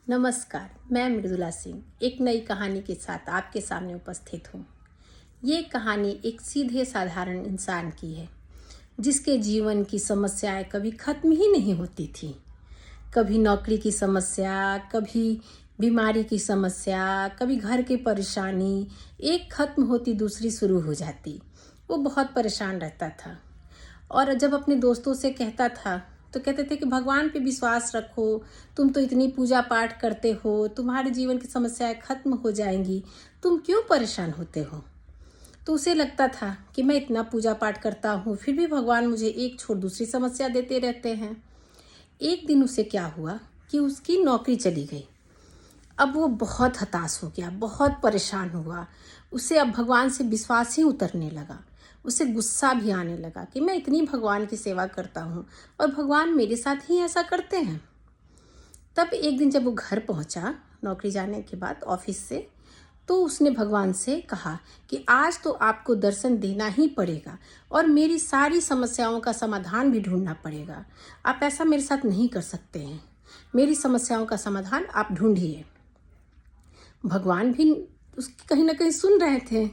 नमस्कार, मैं मृदुला सिंह एक नई कहानी के साथ आपके सामने उपस्थित हूँ। ये कहानी एक सीधे साधारण इंसान की है जिसके जीवन की समस्याएं कभी खत्म ही नहीं होती थी। कभी नौकरी की समस्या, कभी बीमारी की समस्या, कभी घर की परेशानी, एक खत्म होती दूसरी शुरू हो जाती। वो बहुत परेशान रहता था और जब अपने दोस्तों से कहता था तो कहते थे कि भगवान पे विश्वास रखो, तुम तो इतनी पूजा पाठ करते हो, तुम्हारे जीवन की समस्याएं खत्म हो जाएंगी, तुम क्यों परेशान होते हो। तो उसे लगता था कि मैं इतना पूजा पाठ करता हूँ फिर भी भगवान मुझे एक छोड़ दूसरी समस्या देते रहते हैं। एक दिन उसे क्या हुआ कि उसकी नौकरी चली गई। अब वो बहुत हताश हो गया, बहुत परेशान हुआ। उसे अब भगवान से विश्वास ही उतरने लगा। उसे गुस्सा भी आने लगा कि मैं इतनी भगवान की सेवा करता हूँ और भगवान मेरे साथ ही ऐसा करते हैं। तब एक दिन जब वो घर पहुँचा नौकरी जाने के बाद ऑफिस से, तो उसने भगवान से कहा कि आज तो आपको दर्शन देना ही पड़ेगा और मेरी सारी समस्याओं का समाधान भी ढूंढना पड़ेगा। आप ऐसा मेरे साथ नहीं कर सकते हैं, मेरी समस्याओं का समाधान आप ढूंढिए। भगवान भी उसकी कहीं ना कहीं सुन रहे थे।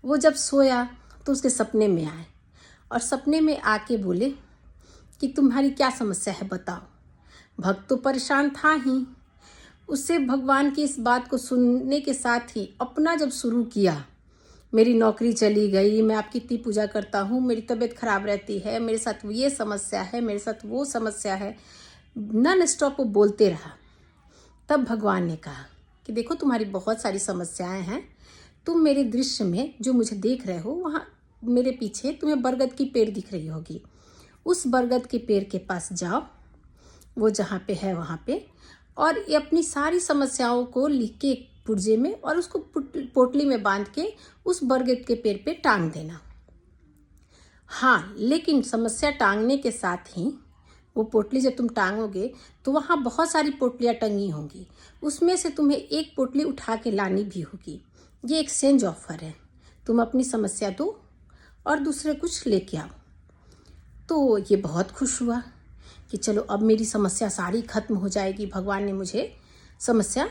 वो जब सोया तो उसके सपने में आए और सपने में आके बोले कि तुम्हारी क्या समस्या है बताओ। भक्त तो परेशान था ही। उससे भगवान की इस बात को सुनने के साथ ही अपना जब शुरू किया, मेरी नौकरी चली गई, मैं आपकी इतनी पूजा करता हूँ, मेरी तबीयत खराब रहती है, मेरे साथ ये समस्या है, मेरे साथ वो समस्या है, नॉन स्टॉप वो बोलते रहा। तब भगवान ने कहा कि देखो तुम्हारी बहुत सारी समस्याएं हैं, तुम मेरे दृश्य में जो मुझे देख रहे हो वहाँ मेरे पीछे तुम्हें बरगद की पेड़ दिख रही होगी। उस बरगद के पेड़ के पास जाओ, वो जहाँ पे है वहाँ पे, और ये अपनी सारी समस्याओं को लिख के एक पुर्जे में और उसको पोटली में बांध के उस बरगद के पेड़ पे टांग देना। हाँ, लेकिन समस्या टांगने के साथ ही वो पोटली जब तुम टांगोगे तो वहाँ बहुत सारी पोटलियाँ टंगी होंगी, उसमें से तुम्हें एक पोटली उठा के लानी भी होगी। ये एक्सचेंज ऑफर है, तुम अपनी समस्या दो और दूसरे कुछ लेके आओ। तो ये बहुत खुश हुआ कि चलो अब मेरी समस्या सारी खत्म हो जाएगी, भगवान ने मुझे समस्या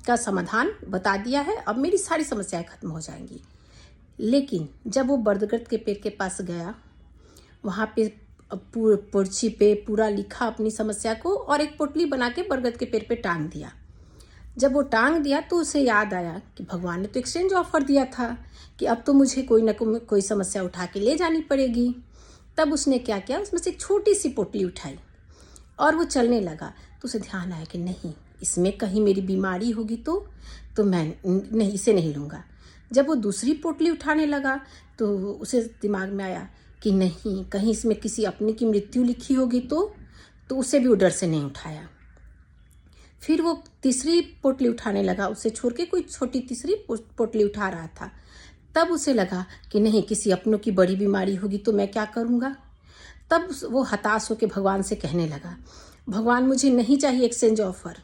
का समाधान बता दिया है, अब मेरी सारी समस्याएं खत्म हो जाएंगी। लेकिन जब वो बरगद के पेड़ के पास गया, वहाँ पे पर्ची पे पूरा लिखा अपनी समस्या को और एक पोटली बना के बरगद के पेड़ पे टांग दिया। जब वो टांग दिया तो उसे याद आया कि भगवान ने तो एक्सचेंज ऑफर दिया था कि अब तो मुझे कोई ना कोई समस्या उठा के ले जानी पड़ेगी। तब उसने क्या किया, उसमें से एक छोटी सी पोटली उठाई और वो चलने लगा। तो उसे ध्यान आया कि नहीं, इसमें कहीं मेरी बीमारी होगी तो मैं नहीं, इसे नहीं लूँगा। जब वो दूसरी पोटली उठाने लगा तो उसे दिमाग में आया कि नहीं, कहीं इसमें किसी अपने की मृत्यु लिखी होगी तो उसे भी वो डर से नहीं उठाया। फिर वो तीसरी पोटली उठाने लगा, उसे छोड़ के कोई छोटी तीसरी पोटली उठा रहा था। तब उसे लगा कि नहीं, किसी अपनों की बड़ी बीमारी होगी तो मैं क्या करूँगा। तब वो हताश होकर भगवान से कहने लगा, भगवान मुझे नहीं चाहिए एक्सचेंज ऑफर,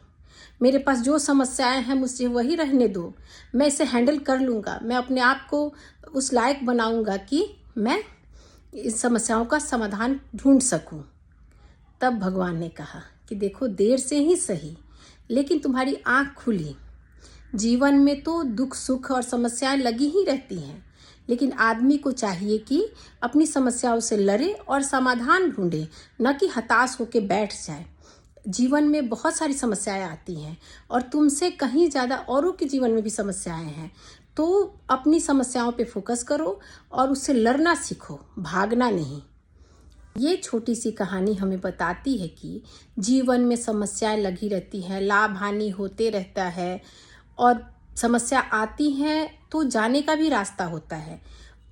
मेरे पास जो समस्याएं हैं मुझे वही रहने दो, मैं इसे हैंडल कर लूँगा, मैं अपने आप को उस लायक बनाऊँगा कि मैं इस समस्याओं का समाधान ढूंढ सकूँ। तब भगवान ने कहा कि देखो, देर से ही सही लेकिन तुम्हारी आँख खुली। जीवन में तो दुख सुख और समस्याएं लगी ही रहती हैं, लेकिन आदमी को चाहिए कि अपनी समस्याओं से लड़े और समाधान ढूंढे, न कि हताश होकर बैठ जाए। जीवन में बहुत सारी समस्याएं आती हैं और तुमसे कहीं ज़्यादा औरों के जीवन में भी समस्याएं हैं, तो अपनी समस्याओं पे फोकस करो और उससे लड़ना सीखो, भागना नहीं। ये छोटी सी कहानी हमें बताती है कि जीवन में समस्याएं लगी रहती हैं, लाभ हानि होते रहता है और समस्या आती हैं तो जाने का भी रास्ता होता है।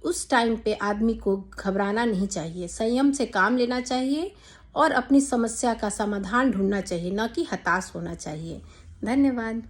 उस टाइम पे आदमी को घबराना नहीं चाहिए, संयम से काम लेना चाहिए और अपनी समस्या का समाधान ढूंढना चाहिए, न कि हताश होना चाहिए। धन्यवाद।